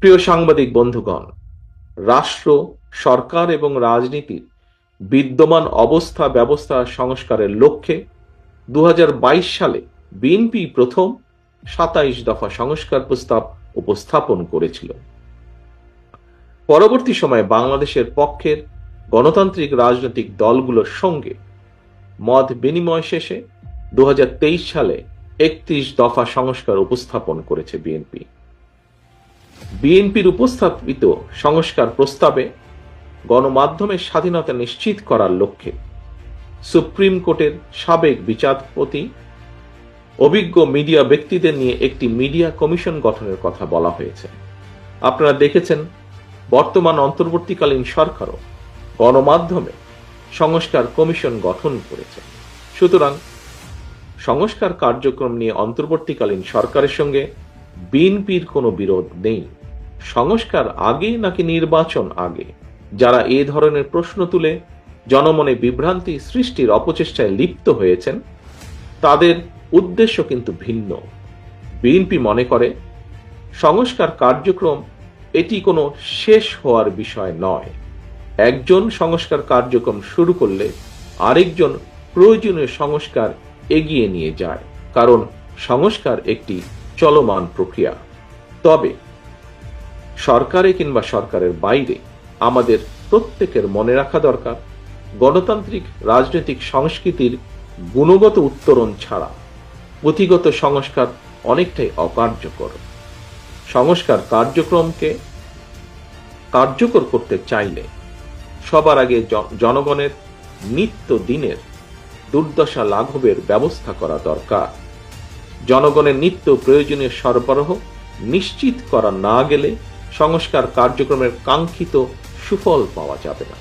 প্রিয় সাংবাদিক বন্ধুগণ, রাষ্ট্র, সরকার এবং রাজনীতির বিদ্যমান অবস্থা ব্যবস্থা সংস্কারের লক্ষ্যে ২০২২ সালে বিএনপি প্রথম ২৭ দফা সংস্কার প্রস্তাব উপস্থাপন করেছিল। পরবর্তী সময়ে বাংলাদেশের পক্ষের গণতান্ত্রিক রাজনৈতিক দলগুলোর সঙ্গে মত বিনিময় শেষে ২০২৩ সালে ৩১ দফা সংস্কার উপস্থাপন করেছে বিএনপি। বিএনপির উপস্থাপিত সংস্কার প্রস্তাবে গণমাধ্যমের স্বাধীনতা নিশ্চিত করার লক্ষ্যে সুপ্রিম কোর্টের সাবেক বিচারপতি, অভিজ্ঞ মিডিয়া ব্যক্তিদের নিয়ে একটি মিডিয়া কমিশন গঠনের কথা বলা হয়েছে। আপনারা দেখেছেন, বর্তমান অন্তর্বর্তীকালীন সরকারও গণমাধ্যমে সংস্কার কমিশন গঠন করেছে। সুতরাং সংস্কার কার্যক্রম নিয়ে অন্তর্বর্তীকালীন সরকারের সঙ্গে বিএনপির কোনো বিরোধ নেই। সংস্কার আগে নাকি নির্বাচন আগে, যারা এ ধরনের প্রশ্ন তুলে জনমনে বিভ্রান্তি সৃষ্টির অপচেষ্টায় লিপ্ত হয়েছেন, তাদের উদ্দেশ্য কিন্তু ভিন্ন। বিএনপি মনে করে সংস্কার কার্যক্রম এটি কোনো শেষ হওয়ার বিষয় নয়। একজন সংস্কার কার্যক্রম শুরু করলে আরেকজন প্রয়োজনীয় সংস্কার এগিয়ে নিয়ে যায়, কারণ সংস্কার একটি চলমান প্রক্রিয়া। তবে সরকারে কিংবা সরকারের বাইরে আমাদের প্রত্যেকের মনে রাখা দরকার, গণতান্ত্রিক রাজনৈতিক সংস্কৃতির গুণগত উত্তরণ ছাড়া পুঁথিগত সংস্কার অনেকটাই অকার্যকর। সংস্কার কার্যক্রমকে কার্যকর করতে চাইলে সবার আগে জনগণের নিত্য দিনের দুর্দশা লাঘবের ব্যবস্থা করা দরকার। জনগণের নিত্য প্রয়োজনীয় সরবরাহ নিশ্চিত করা না গেলে সংস্কার কার্যক্রমের কাঙ্ক্ষিত সুফল পাওয়া যাবে না।